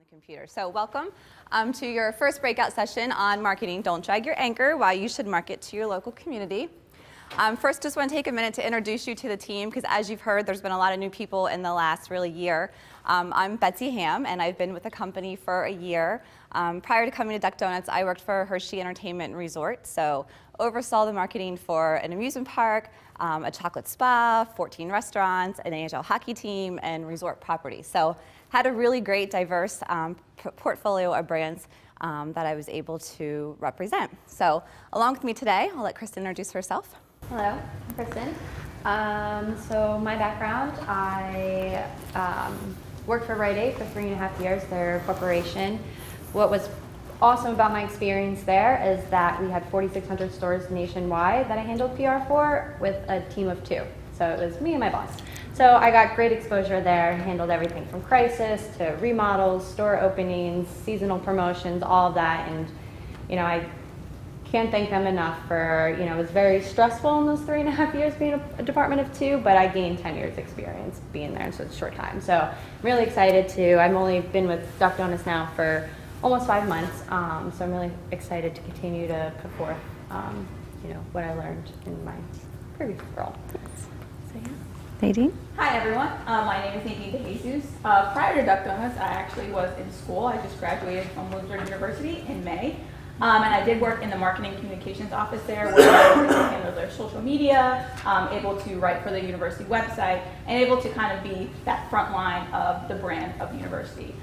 computer. So welcome to your first breakout session on marketing. Don't drag your anchor, why you should market to your local community. First, just want to take a minute to introduce you to the team, because as you've heard, there's been a lot of new people in the last really year. I'm Betsy Ham, and I've been with the company for a year. Prior to coming to Duck Donuts, I worked for Hershey Entertainment and Resort, so oversaw the marketing for an amusement park, a chocolate spa, 14 restaurants, an AHL hockey team, and resort properties. So had a really great, diverse portfolio of brands that I was able to represent. So along with me today, I'll let Kristen introduce herself. Hello, I'm Kristen. So my background, I worked for Rite Aid for 3.5 years, their corporation. What was awesome about my experience there is that we had 4,600 stores nationwide that I handled PR for with a team of 2. So it was me and my boss. So I got great exposure there, handled everything from crisis to remodels, store openings, seasonal promotions, all of that. And I can't thank them enough for, it was very stressful in those 3.5 years being a department of 2, but I gained 10 years experience being there in such a short time. So I'm really excited I've only been with Duck Donuts now for almost 5 months. So I'm really excited to continue to put forth, what I learned in my previous role. So yeah. Nadine? Hi everyone, my name is Nadine DeJesus. Prior to Duck Donuts, I actually was in school. I just graduated from Williamsburg University in May. And I did work in the marketing communications office there, where I was able to handle their social media, able to write for the university website, and able to kind of be that front line of the brand of the university.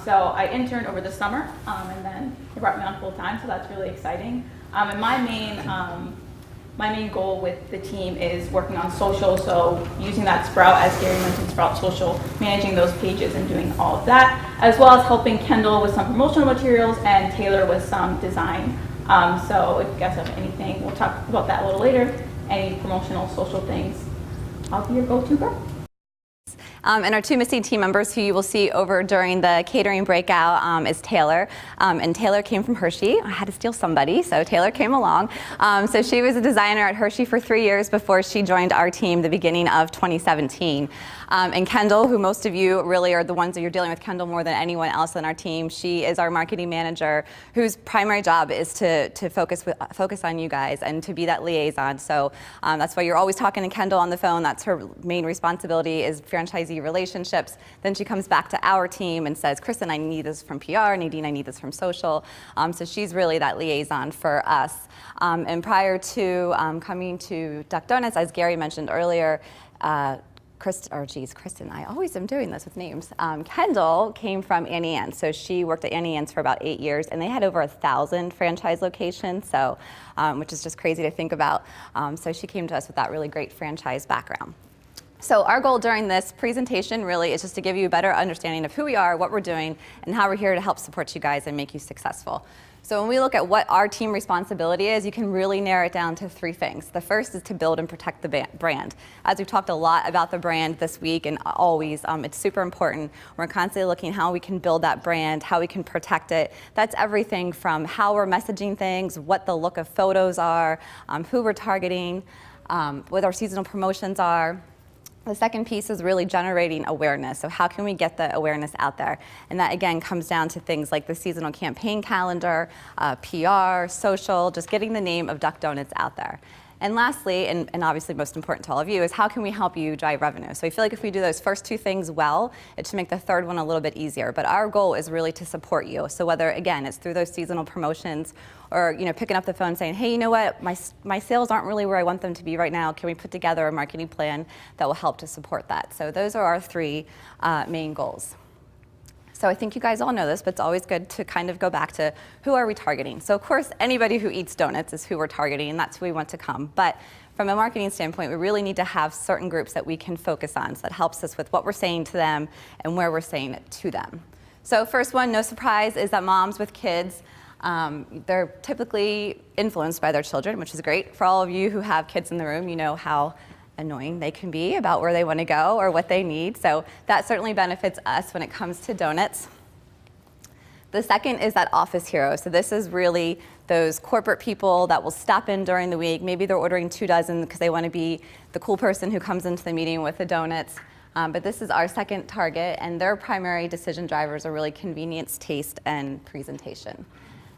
So I interned over the summer, and then they brought me on full time, so that's really exciting. And my main goal with the team is working on social, so using that Sprout, as Gary mentioned, Sprout Social, managing those pages and doing all of that, as well as helping Kendall with some promotional materials and Taylor with some design. So if you guys have anything, we'll talk about that a little later, any promotional social things, I'll be your go-to girl. And our 2 missing team members who you will see over during the catering breakout is Taylor. And Taylor came from Hershey. I had to steal somebody, so Taylor came along. So she was a designer at Hershey for 3 years before she joined our team the beginning of 2017. And Kendall, who most of you really are the ones that you're dealing with Kendall more than anyone else on our team, she is our marketing manager whose primary job is to focus on you guys and to be that liaison. So that's why you're always talking to Kendall on the phone. That's her main responsibility, is franchisee relationships. Then she comes back to our team and says, Kristen, I need this from PR. Nadine, I need this from social. So she's really that liaison for us. And prior to coming to Duck Donuts, as Gary mentioned earlier, Kristen, I always am doing this with names. Kendall came from Annie Ann's. So she worked at Annie Ann's for about 8 years, and they had over 1,000 franchise locations, so which is just crazy to think about. So she came to us with that really great franchise background. So our goal during this presentation really is just to give you a better understanding of who we are, what we're doing, and how we're here to help support you guys and make you successful. So when we look at what our team responsibility is, you can really narrow it down to 3 things. The first is to build and protect the brand. As we've talked a lot about the brand this week and always, it's super important. We're constantly looking how we can build that brand, how we can protect it. That's everything from how we're messaging things, what the look of photos are, who we're targeting, what our seasonal promotions are. The second piece is really generating awareness. So how can we get the awareness out there? And that again comes down to things like the seasonal campaign calendar, PR, social, just getting the name of Duck Donuts out there. And lastly, and obviously most important to all of you, is how can we help you drive revenue? So I feel like if we do those first 2 things well, it should make the third one a little bit easier. But our goal is really to support you. So whether, again, it's through those seasonal promotions or picking up the phone saying, hey, you know what, my sales aren't really where I want them to be right now. Can we put together a marketing plan that will help to support that? So those are our 3 main goals. So I think you guys all know this, but it's always good to kind of go back to who are we targeting. So of course, anybody who eats donuts is who we're targeting, and that's who we want to come. But from a marketing standpoint, we really need to have certain groups that we can focus on. So that helps us with what we're saying to them and where we're saying it to them. So first one, no surprise, is that moms with kids, they're typically influenced by their children, which is great. For all of you who have kids in the room, you know how annoying they can be about where they want to go or what they need. So that certainly benefits us when it comes to donuts. The second is that office hero. So this is really those corporate people that will stop in during the week. Maybe they're ordering 2 dozen because they want to be the cool person who comes into the meeting with the donuts. But this is our second target, and their primary decision drivers are really convenience, taste, and presentation.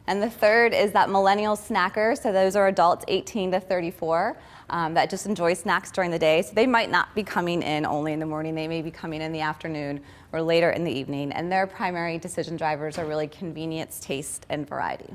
And the third is that millennial snacker. So those are adults 18 to 34 that just enjoy snacks during the day. So they might not be coming in only in the morning. They may be coming in the afternoon or later in the evening. And their primary decision drivers are really convenience, taste, and variety.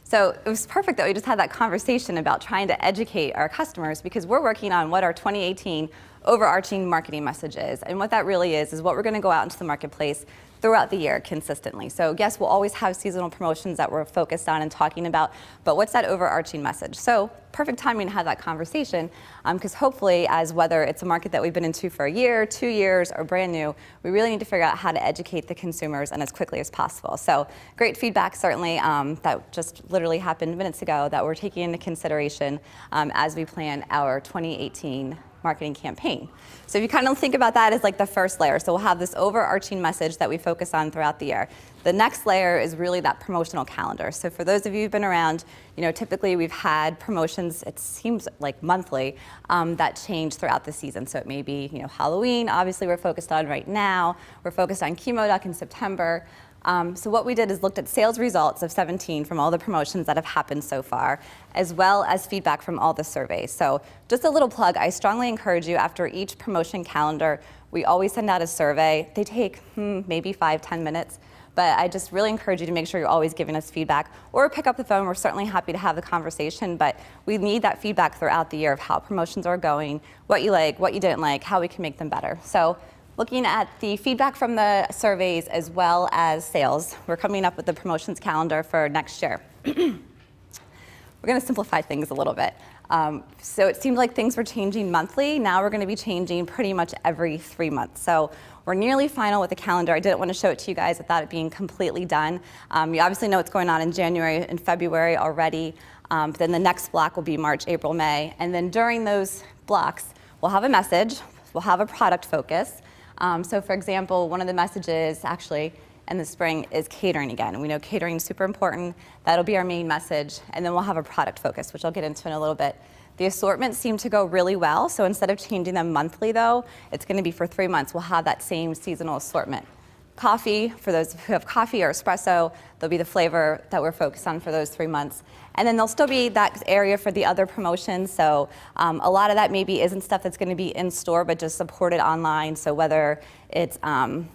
So it was perfect that we just had that conversation about trying to educate our customers, because we're working on what our 2018 overarching marketing message is. And what that really is what we're going to go out into the marketplace throughout the year consistently. So yes, we'll always have seasonal promotions that we're focused on and talking about, but what's that overarching message? So perfect timing to have that conversation, because hopefully, as whether it's a market that we've been into for a year, 2 years, or brand new, we really need to figure out how to educate the consumers and as quickly as possible. So great feedback, certainly, that just literally happened minutes ago that we're taking into consideration as we plan our 2018 marketing campaign. So if you kind of think about that as like the first layer, so we'll have this overarching message that we focus on throughout the year. The next layer is really that promotional calendar. So for those of you who've been around, typically we've had promotions, it seems like monthly, that change throughout the season. So it may be, Halloween, obviously we're focused on right now. We're focused on Chemo Duck in September. So what we did is looked at sales results of 17 from all the promotions that have happened so far, as well as feedback from all the surveys. So just a little plug, I strongly encourage you, after each promotion calendar, we always send out a survey. They take maybe 5-10 minutes, but I just really encourage you to make sure you're always giving us feedback, or pick up the phone. We're certainly happy to have the conversation, but we need that feedback throughout the year of how promotions are going, what you like, what you didn't like, how we can make them better. So looking at the feedback from the surveys as well as sales, we're coming up with the promotions calendar for next year. We're going to simplify things a little bit. So it seemed like things were changing monthly. Now we're going to be changing pretty much every 3 months. So we're nearly final with the calendar. I didn't want to show it to you guys without it being completely done. You obviously know what's going on in January and February already. But then the next block will be March, April, May. And then during those blocks, we'll have a message. We'll have a product focus. So for example, one of the messages actually in the spring is catering again. We know catering is super important. That'll be our main message. And then we'll have a product focus, which I'll get into in a little bit. The assortments seem to go really well. So instead of changing them monthly though, it's going to be for 3 months. We'll have that same seasonal assortment. Coffee, for those who have coffee or espresso, there'll be the flavor that we're focused on for those 3 months. And then there'll still be that area for the other promotions. So a lot of that maybe isn't stuff that's going to be in store, but just supported online. So whether it's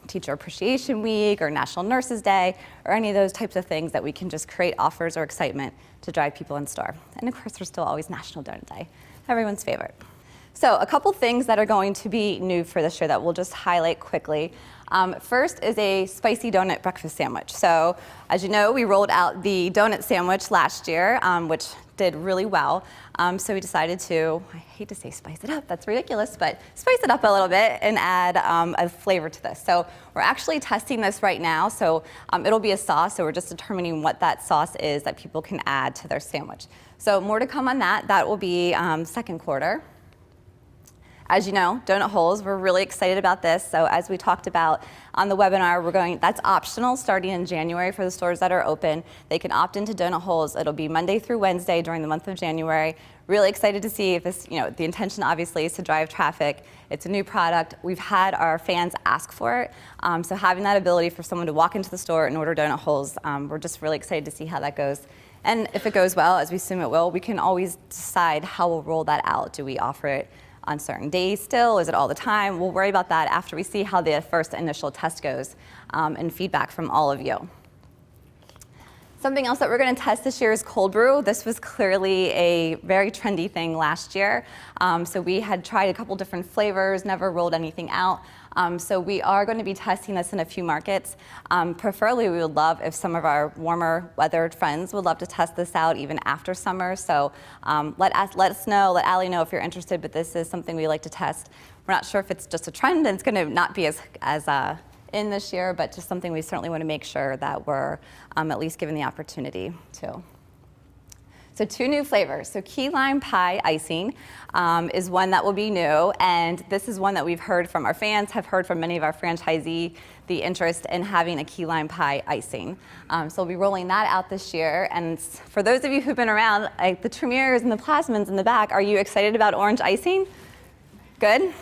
Teacher Appreciation Week or National Nurses Day or any of those types of things that we can just create offers or excitement to drive people in store. And of course, there's still always National Donut Day, everyone's favorite. So a couple things that are going to be new for this year that we'll just highlight quickly. First is a spicy donut breakfast sandwich. So as you know, we rolled out the donut sandwich last year, which did really well. So we decided to, I hate to say spice it up, that's ridiculous, but spice it up a little bit and add a flavor to this. So we're actually testing this right now. So it'll be a sauce, so we're just determining what that sauce is that people can add to their sandwich. So more to come on that. That will be second quarter. As you know, donut holes, we're really excited about this. So as we talked about on the webinar, that's optional starting in January for the stores that are open. They can opt into donut holes. It'll be Monday through Wednesday during the month of January. Really excited to see if this, the intention obviously is to drive traffic. It's a new product. We've had our fans ask for it. So having that ability for someone to walk into the store and order donut holes, we're just really excited to see how that goes. And if it goes well, as we assume it will, we can always decide how we'll roll that out. Do we offer it on certain days still? Is it all the time? We'll worry about that after we see how the first initial test goes and feedback from all of you. Something else that we're going to test this year is cold brew. This was clearly a very trendy thing last year. So we had tried a couple different flavors, never rolled anything out. So we are going to be testing this in a few markets. Preferably, we would love if some of our warmer weathered friends would love to test this out even after summer. So let us know, let Allie know if you're interested, but this is something we like to test. We're not sure if it's just a trend and it's going to not be as in this year, but just something we certainly want to make sure that we're at least given the opportunity to. So 2 new flavors. So key lime pie icing is one that will be new, and this is one that we've heard from our fans, have heard from many of our franchisees, the interest in having a key lime pie icing. So we'll be rolling that out this year, and for those of you who've been around, like the Tremers and the Plasmans in the back, are you excited about orange icing? Good?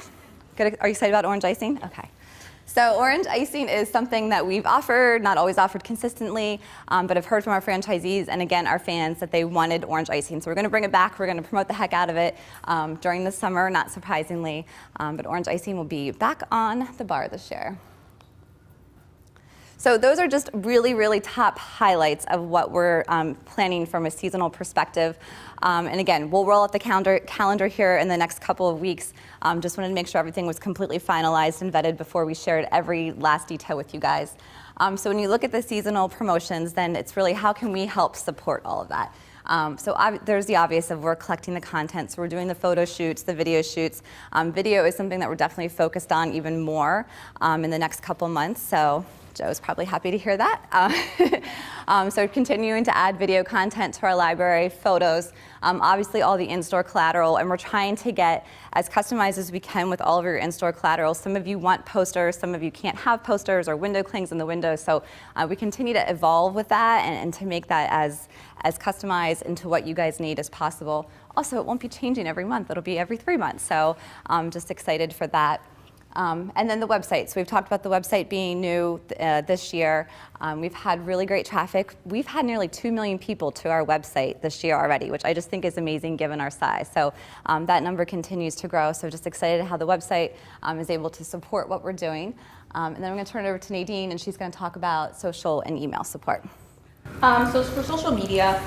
Are you excited about orange icing? Okay. So orange icing is something that we've offered, not always offered consistently, but I've heard from our franchisees and again our fans that they wanted orange icing. So we're going to bring it back. We're going to promote the heck out of it during the summer, not surprisingly. But orange icing will be back on the bar this year. So those are just really, really top highlights of what we're planning from a seasonal perspective. And again, we'll roll out the calendar here in the next couple of weeks. Just wanted to make sure everything was completely finalized and vetted before we shared every last detail with you guys. So when you look at the seasonal promotions, then it's really how can we help support all of that. There's the obvious of we're collecting the content, so we're doing the photo shoots, the video shoots. Video is something that we're definitely focused on even more in the next couple months. So Joe's probably happy to hear that. So continuing to add video content to our library, photos, obviously all the in-store collateral, and we're trying to get as customized as we can with all of your in-store collateral. Some of you want posters, some of you can't have posters or window clings in the windows, so we continue to evolve with that and to make that as customized into what you guys need as possible. Also, it won't be changing every month, it'll be every 3 months, so I'm just excited for that. And then the website. So we've talked about the website being new this year. We've had really great traffic. We've had nearly 2 million people to our website this year already, which I just think is amazing given our size. So that number continues to grow. So just excited how the website is able to support what we're doing. And then I'm going to turn it over to Nadine, and she's going to talk about social and email support. So for social media,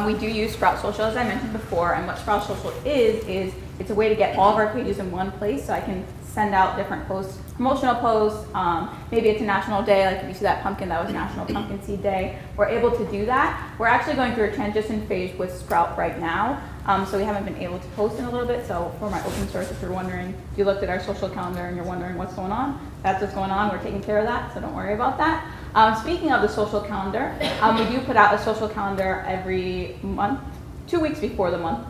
we do use Sprout Social, as I mentioned before, and what Sprout Social is it's a way to get all of our pages in one place, so I can send out different posts, promotional posts. Maybe it's a national day, like if you see that pumpkin, that was National Pumpkin Seed Day. We're able to do that. We're actually going through a transition phase with Sprout right now, so we haven't been able to post in a little bit. So for my open source, if you're wondering, if you looked at our social calendar and you're wondering what's going on, that's what's going on. We're taking care of that, so don't worry about that. Speaking of the social calendar, we do put out a social calendar every month, 2 weeks before the month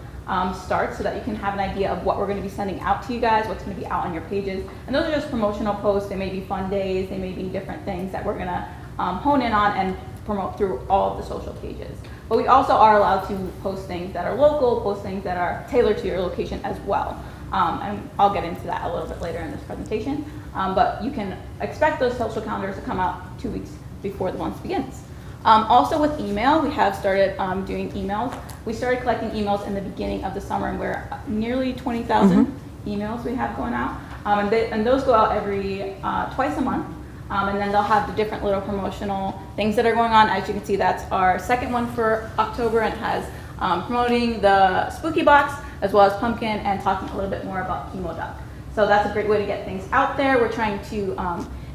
starts, so that you can have an idea of what we're going to be sending out to you guys, what's going to be out on your pages. And those are just promotional posts. They may be fun days, they may be different things that we're going to hone in on and promote through all of the social pages. But we also are allowed to post things that are local, post things that are tailored to your location as well. And I'll get into that a little bit later in this presentation. But you can expect those social calendars to come out 2 weeks before the month begins. Also with email, we have started doing emails. We started collecting emails in the beginning of the summer, and we're nearly 20,000 emails we have going out. And those go out every twice a month. And then they'll have the different little promotional things that are going on. As you can see, that's our second one for October, and it has promoting the Spooky Box, as well as Pumpkin, and talking a little bit more about Chemo Duck. So that's a great way to get things out there. We're trying to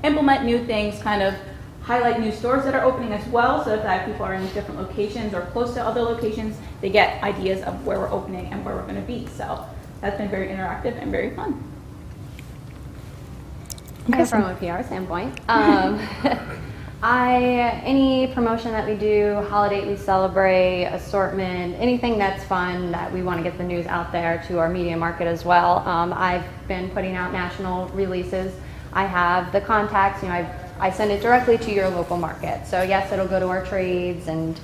implement new things, kind of highlight new stores that are opening as well, so that people are in different locations or close to other locations, they get ideas of where we're opening and where we're going to be. So that's been very interactive and very fun. Okay, from a PR standpoint, any promotion that we do, holiday we celebrate, assortment, anything that's fun that we want to get the news out there to our media market as well. I've been putting out national releases. I have the contacts, I send it directly to your local market. So yes, it'll go to our trades and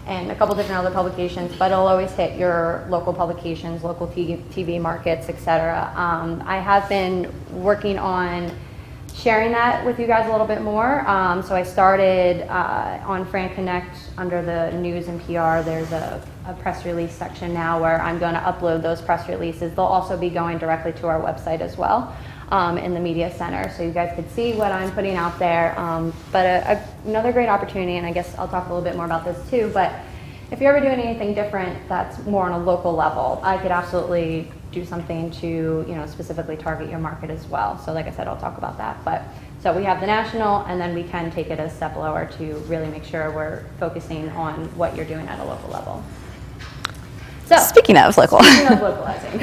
a couple different other publications, but it'll always hit your local publications, local TV markets, etc. I have been working on sharing that with you guys a little bit more. So I started on Fran Connect under the news and PR. There's a press release section now where I'm going to upload those press releases. They'll also be going directly to our website as well in the media center, so you guys could see what I'm putting out there. But another great opportunity, and I guess I'll talk a little bit more about this too, but if you're ever doing anything different that's more on a local level, I could absolutely do something to specifically target your market as well. So like I said, I'll talk about that. But so we have the national, and then we can take it a step lower to really make sure we're focusing on what you're doing at a local level. So Speaking of localizing.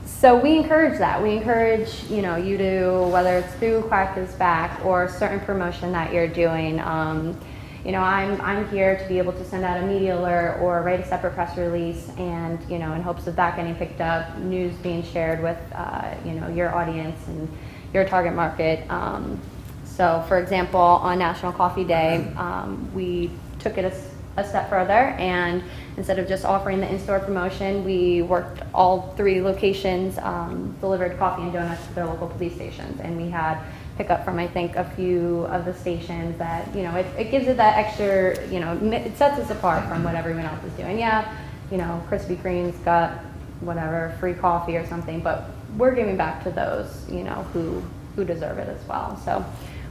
So we encourage that. We encourage you to, whether it's through Quack Gives Back or certain promotion that you're doing. I'm here to be able to send out a media alert or write a separate press release, and in hopes of that getting picked up, news being shared with your audience and your target market. So for example, on National Coffee Day, we took it a step further, and instead of just offering the in-store promotion, we worked all 3 locations, delivered coffee and donuts to their local police stations, and we had pickup from, I think, a few of the stations that, you know, it gives it that extra, you know, it sets us apart from what everyone else is doing. Yeah, you know, Krispy Kreme's got whatever, free coffee or something, but we're giving back to those, you know, who deserve it as well. So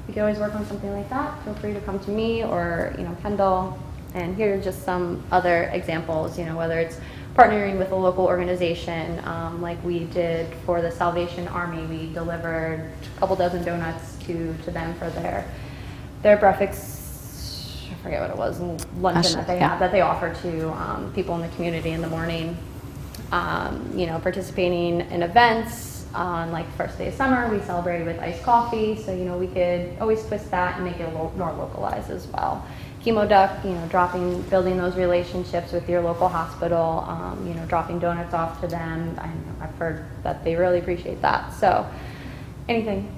we can always work on something like that. Feel free to come to me or, you know, Kendall. And here are just some other examples, you know, whether it's partnering with a local organization, like we did for the Salvation Army. We delivered a couple dozen donuts to them for their breakfast, I forget what it was, luncheon that they have, that they offer to people in the community in the morning. You know, participating in events. On like first day of summer, we celebrated with iced coffee, so you know we could always twist that and make it a little more localized as well. Chemo Duck, you know, building those relationships with your local hospital, you know, dropping donuts off to them. I've heard that they really appreciate that. So, anything.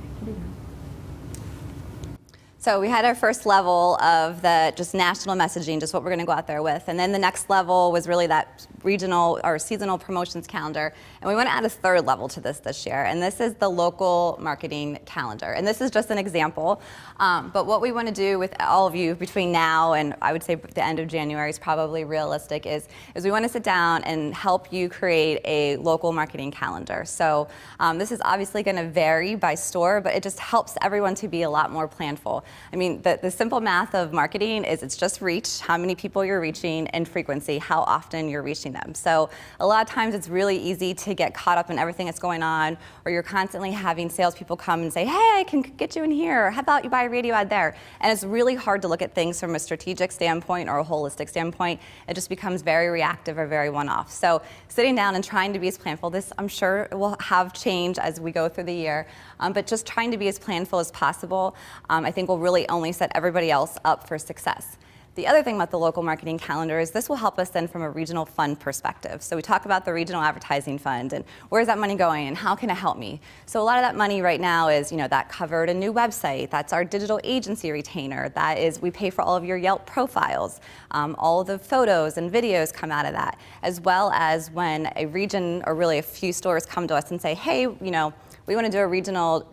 So we had our first level of the just national messaging, just what we're going to go out there with. And then the next level was really that regional or seasonal promotions calendar. And we want to add a third level to this year. And this is the local marketing calendar. And this is just an example. But what we want to do with all of you between now and I would say the end of January is probably realistic is we want to sit down and help you create a local marketing calendar. So this is obviously going to vary by store, but it just helps everyone to be a lot more planful. I mean, the simple math of marketing is it's just reach, how many people you're reaching, and frequency, how often you're reaching them. So a lot of times it's really easy to get caught up in everything that's going on, or you're constantly having salespeople come and say, hey, I can get you in here, or how about you buy a radio ad there? And it's really hard to look at things from a strategic standpoint or a holistic standpoint. It just becomes very reactive or very one-off. So sitting down and trying to be as planful, this I'm sure will have change as we go through the year, but just trying to be as planful as possible, I think will really only set everybody else up for success. The other thing about the local marketing calendar is this will help us then from a regional fund perspective. So we talk about the regional advertising fund and where's that money going and how can it help me? So a lot of that money right now is, you know, that covered a new website, that's our digital agency retainer, that is we pay for all of your Yelp profiles, all of the photos and videos come out of that, as well as when a region or really a few stores come to us and say, hey, you know, we want to do a regional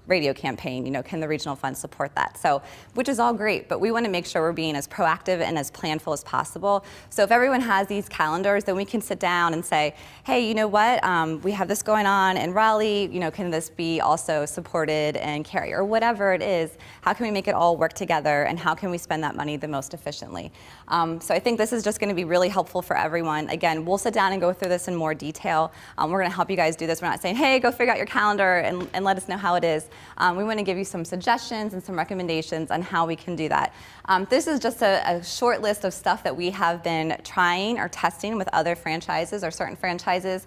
radio campaign, you know, can the regional fund support that? So, which is all great, but we want to make sure we're being as proactive and as planful as possible. So if everyone has these calendars, then we can sit down and say, hey, you know what, we have this going on in Raleigh, you know, can this be also supported in Cary, or whatever it is, how can we make it all work together, and how can we spend that money the most efficiently? So I think this is just going to be really helpful for everyone. Again, we'll sit down and go through this in more detail. We're going to help you guys do this. We're not saying, hey, go figure out your calendar and let us know how it is. We want to give you some suggestions and some recommendations on how we can do that. This is just a short list of stuff that we have been trying or testing with other franchises or certain franchises.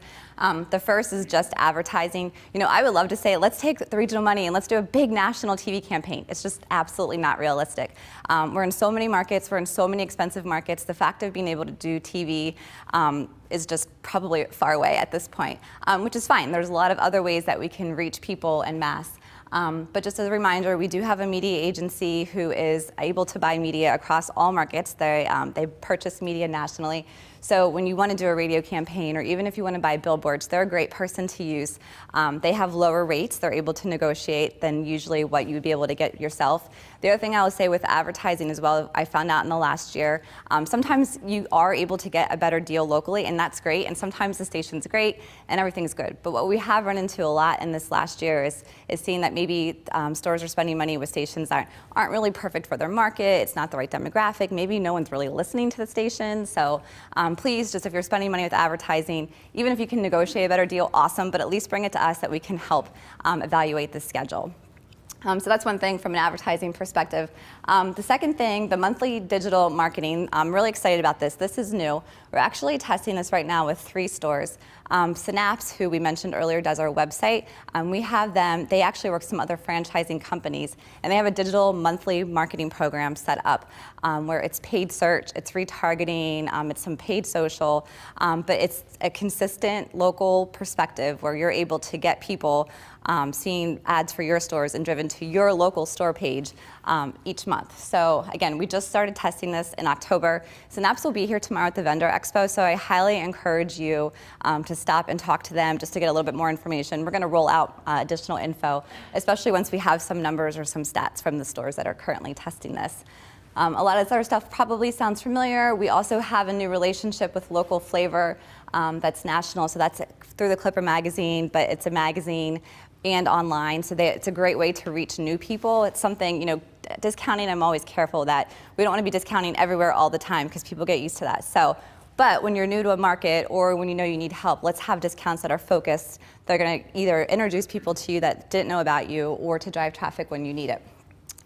The first is just advertising. You know, I would love to say, let's take the regional money and let's do a big national TV campaign. It's just absolutely not realistic. We're in so many markets, we're in so many expensive markets. The fact of being able to do TV is just probably far away at this point, which is fine. There's a lot of other ways that we can reach people en masse. But just as a reminder, we do have a media agency who is able to buy media across all markets. They purchase media nationally. So when you want to do a radio campaign, or even if you want to buy billboards, they're a great person to use. They have lower rates. They're able to negotiate than usually what you would be able to get yourself. The other thing I will say with advertising as well, I found out in the last year, sometimes you are able to get a better deal locally, and that's great, and sometimes the station's great and everything's good. But what we have run into a lot in this last year is seeing that maybe stores are spending money with stations that aren't really perfect for their market. It's not the right demographic. Maybe no one's really listening to the station. So please, just if you're spending money with advertising, even if you can negotiate a better deal, awesome, but at least bring it to us that we can help evaluate the schedule. So that's one thing from an advertising perspective. The second thing, the monthly digital marketing, I'm really excited about this. This is new. We're actually testing this right now with 3 stores. Synapse, who we mentioned earlier, does our website. We have them, they actually work with some other franchising companies, and they have a digital monthly marketing program set up where it's paid search, it's retargeting, it's some paid social, but it's a consistent local perspective where you're able to get people seeing ads for your stores and driven to your local store page each month. So again, we just started testing this in October. Synapse will be here tomorrow at the Vendor Expo, so I highly encourage you to stop and talk to them just to get a little bit more information. We're going to roll out additional info, especially once we have some numbers or some stats from the stores that are currently testing this. A lot of this other stuff probably sounds familiar. We also have a new relationship with Local Flavor that's national, so that's through the Clipper magazine, but it's a magazine and online, so it's a great way to reach new people. It's something, you know, discounting, I'm always careful that we don't want to be discounting everywhere all the time because people get used to that. So, but when you're new to a market or when you know you need help, let's have discounts that are focused. They're going to either introduce people to you that didn't know about you or to drive traffic when you need it.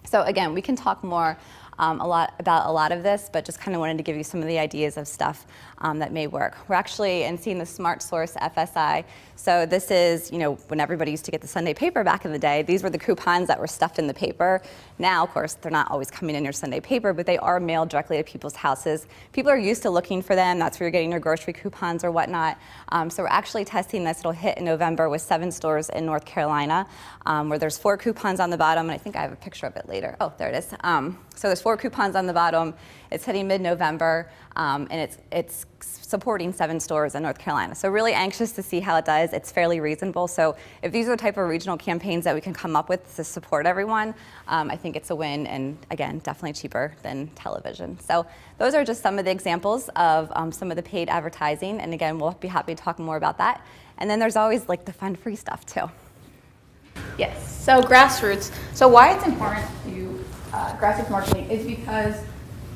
So again, we can talk more about a lot of this, but just kind of wanted to give you some of the ideas of stuff that may work. We're actually seeing the Smart Source FSI. So this is, you know, when everybody used to get the Sunday paper back in the day, these were the coupons that were stuffed in the paper. Now, of course, they're not always coming in your Sunday paper, but they are mailed directly to people's houses. People are used to looking for them. That's where you're getting your grocery coupons or whatnot. So we're actually testing this. It'll hit in November with 7 stores in North Carolina, where there's 4 coupons on the bottom, and I think I have a picture of it later. Oh, there it is. So there's 4 coupons on the bottom. It's hitting mid-November, and it's supporting 7 stores in North Carolina. So really anxious to see how it does. It's fairly reasonable. So if these are the type of regional campaigns that we can come up with to support everyone, I think it's a win, and again, definitely cheaper than television. So those are just some of the examples of some of the paid advertising, and again, we'll be happy to talk more about that. And then there's always like the fun free stuff too. Yes, so grassroots. So why it's important to do grassroots marketing is because,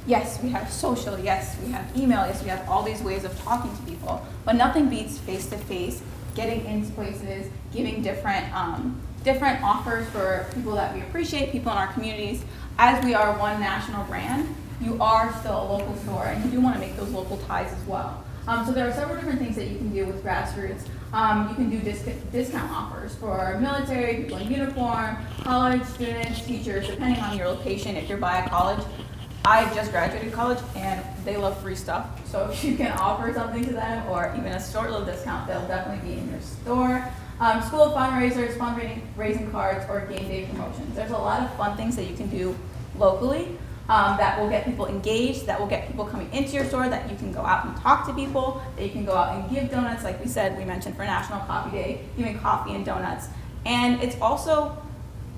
yes, we have social, yes, we have email, yes, we have all these ways of talking to people, but nothing beats face-to-face, getting into places, giving different offers for people that we appreciate, people in our communities. As we are one national brand, you are still a local store, and you do want to make those local ties as well. So there are several different things that you can do with grassroots. You can do discount offers for military, people in uniform, college students, teachers, depending on your location. If you're by a college, I just graduated college and they love free stuff. So if you can offer something to them or even a short little discount, they'll definitely be in your store. School fundraisers, fundraising cards, or game day promotions. There's a lot of fun things that you can do locally that will get people engaged, that will get people coming into your store, that you can go out and talk to people, that you can go out and give donuts, like we said, we mentioned for National Coffee Day, giving coffee and donuts. And it's also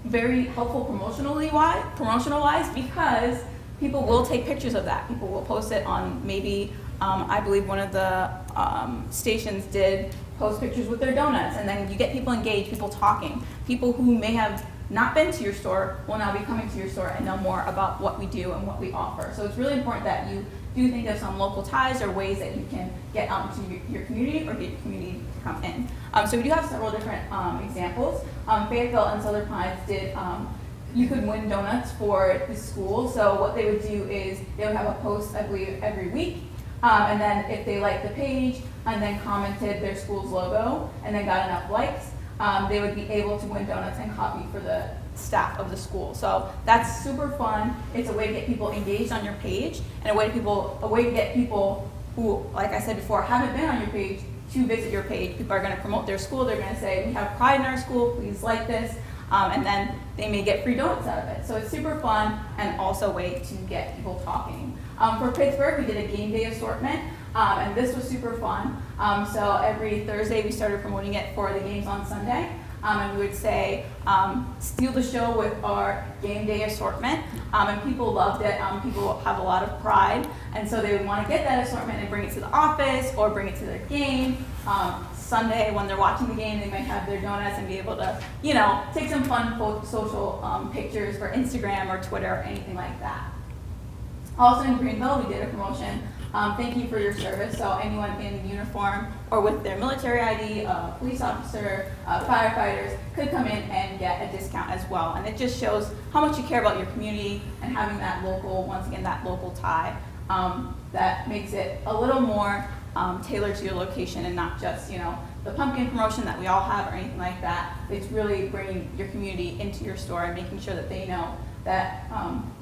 very helpful promotional-wise because people will take pictures of that. People will post it on maybe, I believe one of the stations did post pictures with their donuts, and then you get people engaged, people talking. People who may have not been to your store will now be coming to your store and know more about what we do and what we offer. So it's really important that you do think of some local ties or ways that you can get out into your community or get your community to come in. So we do have several different examples. Fayetteville and Southern Pines did you could win donuts for the school. So what they would do is they would have a post, I believe, every week. And then if they liked the page and then commented their school's logo and then got enough likes, they would be able to win donuts and coffee for the staff of the school. So that's super fun. It's a way to get people engaged on your page and a way to get people who, like I said before, haven't been on your page to visit your page. People are going to promote their school. They're going to say, we have pride in our school, please like this. And then they may get free donuts out of it. So it's super fun and also a way to get people talking. For Pittsburgh, we did a game day assortment, and this was super fun. So every Thursday we started promoting it for the games on Sunday. And we would say, steal the show with our game day assortment. And people loved it. People have a lot of pride. And so they would want to get that assortment and bring it to the office or bring it to their game. Sunday, when they're watching the game, they might have their donuts and be able to, you know, take some fun social pictures for Instagram or Twitter or anything like that. Also in Greenville, we did a promotion. Thank you for your service. So anyone in uniform or with their military ID, police officer, firefighters could come in and get a discount as well. And it just shows how much you care about your community and having that local, once again, that local tie that makes it a little more tailored to your location and not just, you know, the pumpkin promotion that we all have or anything like that. It's really bringing your community into your store and making sure that they know that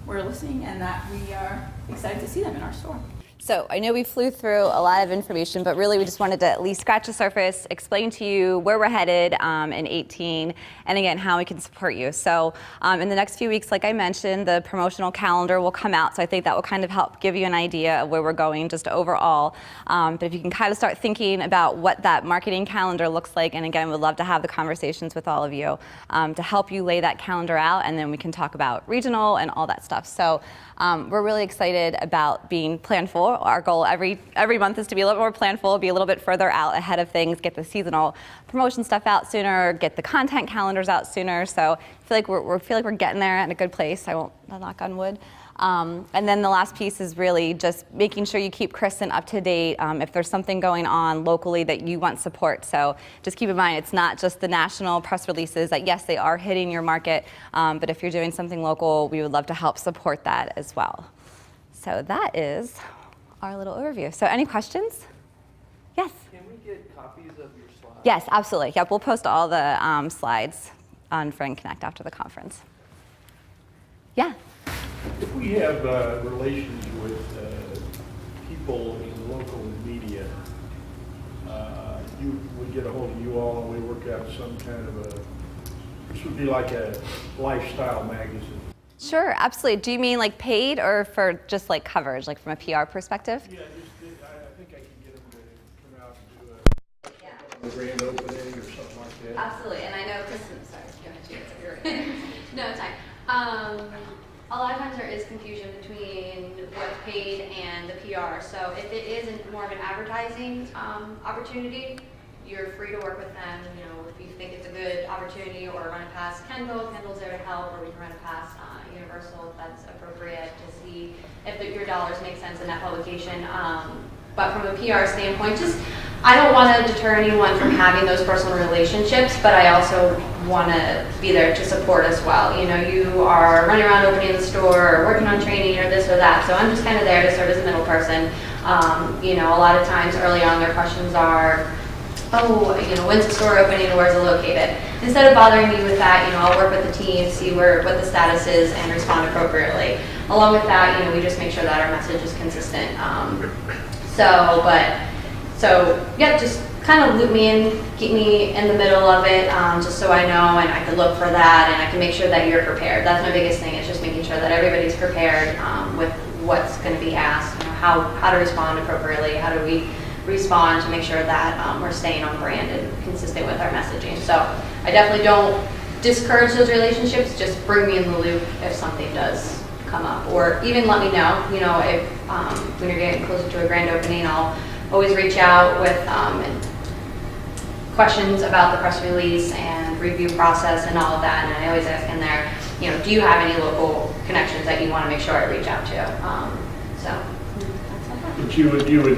we're listening and that we are excited to see them in our store. So I know we flew through a lot of information, but really we just wanted to at least scratch the surface, explain to you where we're headed in 18, and again, how we can support you. So in the next few weeks, like I mentioned, the promotional calendar will come out, so I think that will kind of help give you an idea of where we're going just overall. But if you can kind of start thinking about what that marketing calendar looks like, and again, we'd love to have the conversations with all of you to help you lay that calendar out, and then we can talk about regional and all that stuff. So we're really excited about being planful. Our goal every month is to be a little more planful, be a little bit further out ahead of things, get the seasonal promotion stuff out sooner, get the content calendars out sooner. So I feel like we're getting there at a good place. I'll knock on wood. And then the last piece is really just making sure you keep Kristen up to date if there's something going on locally that you want support. So just keep in mind, it's not just the national press releases that, yes, they are hitting your market, but if you're doing something local, we would love to help support that as well. So that is our little overview. So any questions? Yes? Can we get copies of your slides? Yes, absolutely. Yep, we'll post all the slides on Friend Connect after the conference. Yeah? If we have relations with people in local media, you would get a hold of you all and we work out some kind of this would be like a lifestyle magazine. Sure, absolutely. Do you mean like paid or for just like coverage, like from a PR perspective? Yeah, I think I can get them to come out and do a grand opening or something like that. Absolutely, and I know Kristen, sorry, go ahead, Julie. No, it's fine. A lot of times there is confusion between what's paid and the PR. So if it isn't more of an advertising opportunity, you're free to work with them. You know, if you think it's a good opportunity, or run it past Kendall. Kendall's there to help, or we can run it past Universal if that's appropriate to see if your dollars make sense in that publication. But from a PR standpoint, I don't want to deter anyone from having those personal relationships, but I also want to be there to support as well. You know, you are running around opening the store, or working on training, or this or that, so I'm just kind of there to serve as a middle person. You know, a lot of times early on their questions are, oh, you know, when's the store opening, or where's it located? Instead of bothering me with that, you know, I'll work with the team, see what the status is, and respond appropriately. Along with that, you know, we just make sure that our message is consistent. So yeah, just kind of loop me in, keep me in the middle of it, just so I know and I can look for that and I can make sure that you're prepared. That's my biggest thing, is just making sure that everybody's prepared with what's going to be asked, you know, how to respond appropriately, how do we respond to make sure that we're staying on brand and consistent with our messaging. So I definitely don't discourage those relationships, just bring me in the loop if something does come up, or even let me know, you know, if when you're getting closer to a grand opening, I'll always reach out with questions about the press release and review process and all of that, and I always ask in there, you know, do you have any local connections that you want to make sure I reach out to? So that's all. But you would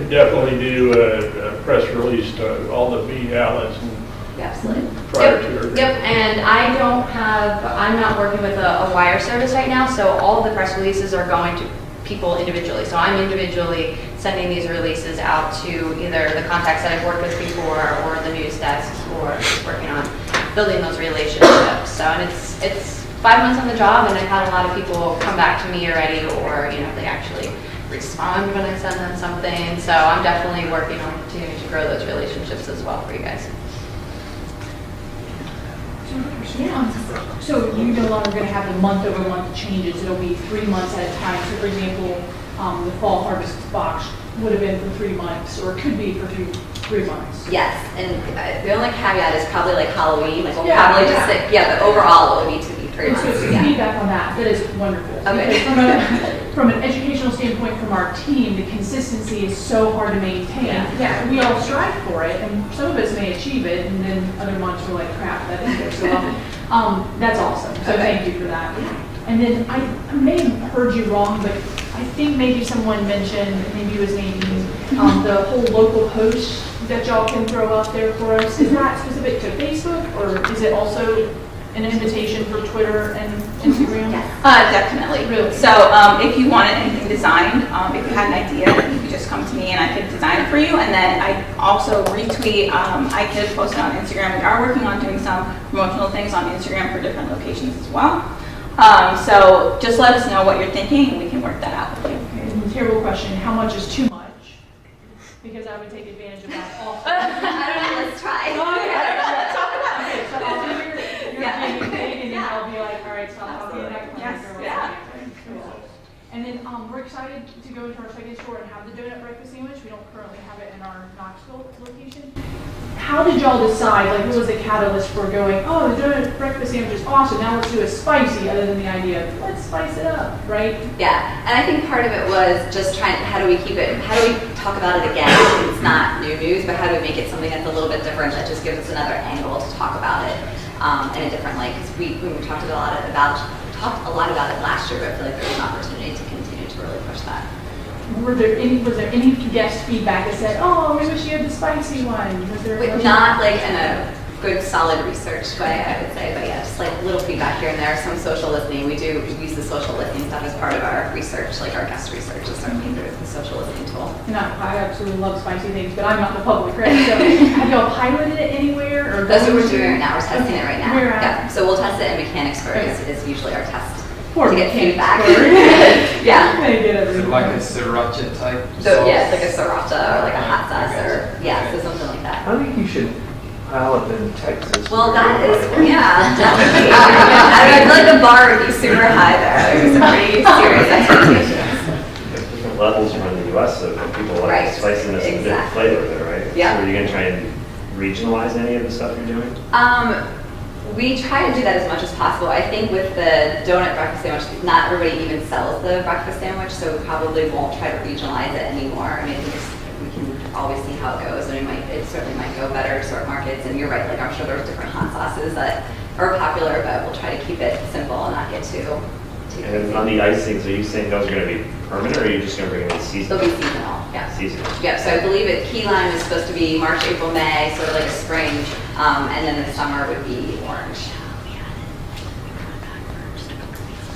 definitely do a press release to all the media outlets and Absolutely. prior to her. Yep, and I'm not working with a wire service right now, so all of the press releases are going to people individually. So I'm individually sending these releases out to either the contacts that I've worked with before, or the news desks, or just working on building those relationships. So, and it's 5 months on the job, and I've had a lot of people come back to me already, or, you know, they actually respond when I send them something. So I'm definitely working on continuing to grow those relationships as well for you guys. Yeah. So you're no longer going to have the month-over-month changes. It'll be 3 months at a time. So, for example, the fall harvest box would have been for 3 months, or it could be for 3 months. Yes, and the only caveat is probably like Halloween. Like we'll Yeah, probably yeah. just stick, yeah, but overall it would need to be 3 And months. so Yeah. feedback on that is wonderful. Okay. Because from an educational standpoint, from our team, the consistency is so hard to maintain. Yeah, we all strive for it, and some of us may achieve it, and then other months we're like, crap, that didn't go so well. That's awesome. So thank you for that. And then I may have heard you wrong, but I think maybe someone mentioned, maybe it was Nadine, the whole local post that y'all can throw up there for us. Is that specific to Facebook, or is it also an invitation for Twitter and Instagram? Definitely. Really? So if you wanted anything designed, if you had an idea, you could just come to me and I could design it for you. And then I also retweet, I could post it on Instagram. We are working on doing some promotional things on Instagram for different locations as well. So just let us know what you're thinking and we can work that out with you. Okay, and terrible question, how much is too much? Because I would take advantage of that often. I don't know, let's try. Okay, so I'll do your Yeah. guinea pig, and then Yeah. I'll be like, all right, so I'll be in that class. Yes, or yeah. whatever. Cool. And then we're excited to go into our second store and have the donut breakfast sandwich. We don't currently have it in our Knoxville location. How did y'all decide, like, what was the catalyst for going, oh, the donut breakfast sandwich is awesome, now let's do a spicy, other than the idea of, let's spice it up, right? Yeah, and I think part of it was just trying, how do we keep it, how do we talk about it again? It's not new news, but how do we make it something that's a little bit different, that just gives us another angle to talk about it in a different light? Because we talked a lot about it last year, but I feel like there's an opportunity to continue to really push that. Was there any guest feedback that said, oh, we wish you had the spicy one? Was there? Not like in a good, solid research way, I would say, but yeah, just like little feedback here and there, some social listening. We use the social listening stuff as part of our research, like our guest research is certainly through the social listening tool. No, I absolutely love spicy things, but I'm not in the public, right? So have y'all piloted it anywhere? Or That's what we're doing right now. We're testing it right now. Where at? Yeah. So we'll test it in Mechanicsburg is usually our test to get feedback. Yeah. Is it like a sriracha type So sauce? yeah, it's like a sriracha or like a hot sauce or yeah, so something like that. I think you should pilot in Texas. Well, that is yeah, definitely. I feel like the bar would be super high there. There's some pretty serious expectations. There's different levels around the US of people like Right. the spiciness and the Exactly. flavor there, right? Yeah. So are you gonna try and regionalize any of the stuff you're doing? We try to do that as much as possible. I think with the donut breakfast sandwich, not everybody even sells the breakfast sandwich, so we probably won't try to regionalize it anymore. I mean, I think we can always see how it goes, and it certainly might go better to certain markets. And you're right, like I'm sure there's different hot sauces that are popular, but we'll try to keep it simple and not get too And crazy. on the icings, are you saying those are gonna be permanent, or are you just gonna bring them in They'll seasonal? be seasonal, yeah. Seasonal. Yeah, so I believe key lime is supposed to be March, April, May, sort of like a spring, and then the summer would be orange.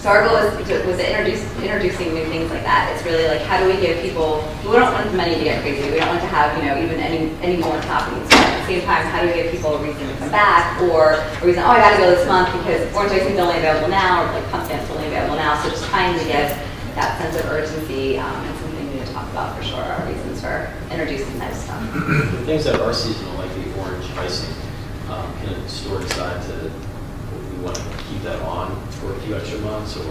So our goal was introducing new things like that. It's really like, how do we give people, we don't want money to get crazy. We don't want to have, even any more toppings. But at the same time, how do we give people a reason to come back, or a reason, oh, I gotta go this month because orange icing is only available now, or like pumpkin is only available now. So just trying to give that sense of urgency and something we need to talk about for sure, our reasons for introducing that stuff. The things that are seasonal, like the orange icing, can a store decide to, we want to keep that on for a few extra months, or?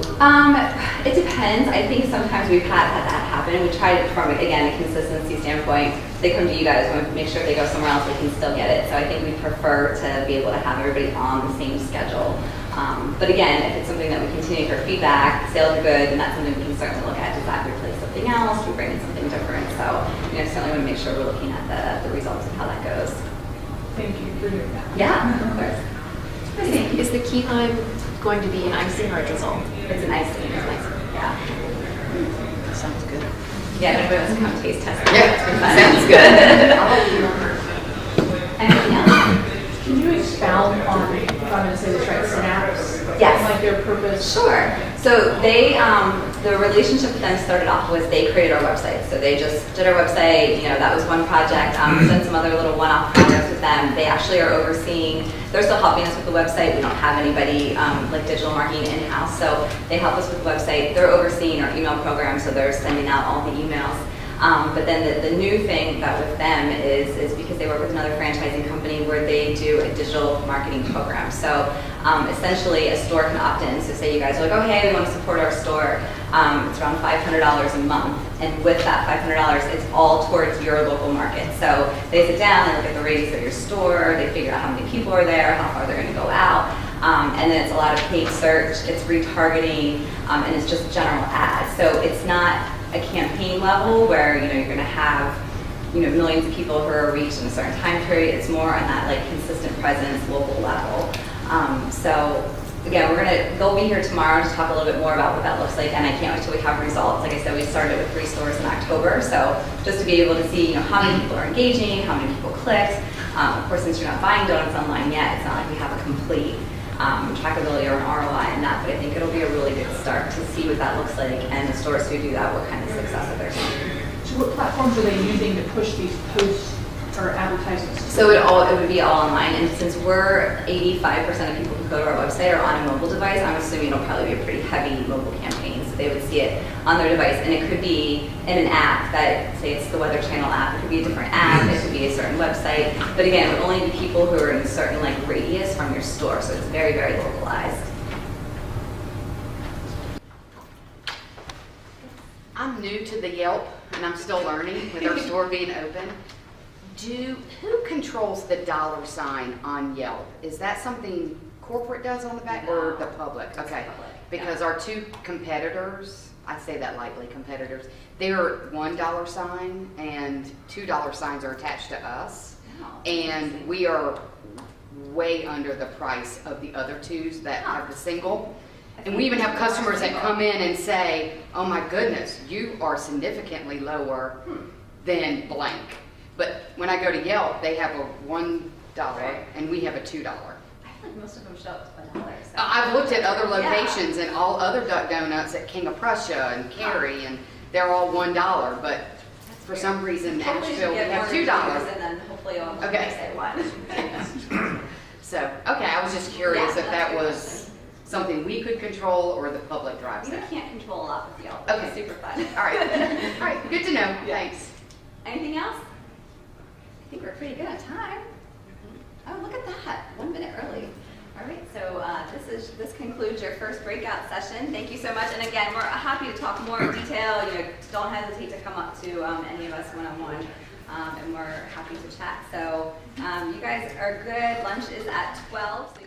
It depends. I think sometimes we've had that happen. We tried it from, again, a consistency standpoint. They come to you guys, we make sure if they go somewhere else, they can still get it. So I think we prefer to be able to have everybody on the same schedule. But again, if it's something that we continue for feedback, sales are good, then that's something we can certainly look at. Does that replace something else? Do we bring in something different? So, certainly want to make sure we're looking at the results of how that goes. Thank you for doing that. Yeah, of course. Is the key lime going to be an icing or a drizzle? It's an icing. It's an icing. Yeah. Sounds good. Yeah, if anybody wants to come taste test it. Yeah, Sounds good. Anything else? Can you expound on, if I'm going to say this right, Synapse? Yes. And like their purpose? Sure. So they, the relationship with them started off was they created our website. So they just did our website. That was one project. We've done some other little one-off projects with them. They actually are overseeing. They're still helping us with the website. We don't have anybody like digital marketing in-house, so they help us with the website. They're overseeing our email program, so they're sending out all the emails. But then the new thing that with them is because they work with another franchising company where they do a digital marketing program. So essentially a store can opt in. So say you guys are like, oh, hey, we want to support our store. It's around $500 a month. And with that $500, it's all towards your local market. So they sit down, they look at the radius of your store, they figure out how many people are there, how far they're going to go out. And then it's a lot of paid search, it's retargeting, and it's just general ads. So it's not a campaign level where you're going to have millions of people who are reached in a certain time period. It's more on that like consistent presence, local level. So again, they'll be here tomorrow to talk a little bit more about what that looks like, and I can't wait till we have results. Like I said, we started with 3 stores in October, so just to be able to see how many people are engaging, how many people clicked. Of course, since you're not buying donuts online yet, it's not like we have a complete trackability or an ROI in that, but I think it'll be a really good start to see what that looks like, and the stores who do that, what kind of success that they're seeing. So what platforms are they using to push these posts or advertising? So it would be all online, and since we're 85% of people who go to our website are on a mobile device, I'm assuming it'll probably be a pretty heavy mobile campaign. So they would see it on their device, and it could be in an app that, say it's the Weather Channel app, it could be a different app, it could be a certain website. But again, it would only be people who are in a certain like radius from your store, so it's very, very localized. I'm new to the Yelp, and I'm still learning with our store being open. Who controls the $sign on Yelp? Is that something corporate does on the back or the public? Okay, because our two competitors, I say that lightly, competitors, they're $1 sign and $2 signs are attached to us. And we are way under the price of the other twos that have the single. And we even have customers that come in and say, oh my goodness, you are significantly lower than blank. But when I go to Yelp, they have a $1 and we have a $2. I feel like most of them show up to $1. So. I've looked at other locations and all other Duck Donuts at King of Prussia and Cary, and they're all $1. But for some reason, Asheville, we have $2. And then hopefully you'll Okay. say one. So, okay, I was just curious if that was something we could control or the public drives You that. can't control a lot with Yelp. Okay. It's super fun. All right, all right, good to know. Thanks. Anything else? I think we're pretty good on time. Oh, look at that, 1 minute early. All right, so this concludes your first breakout session. Thank you so much. And again, we're happy to talk more in detail. Don't hesitate to come up to any of us one-on-one, and we're happy to chat. So you guys are good. Lunch is at 12. So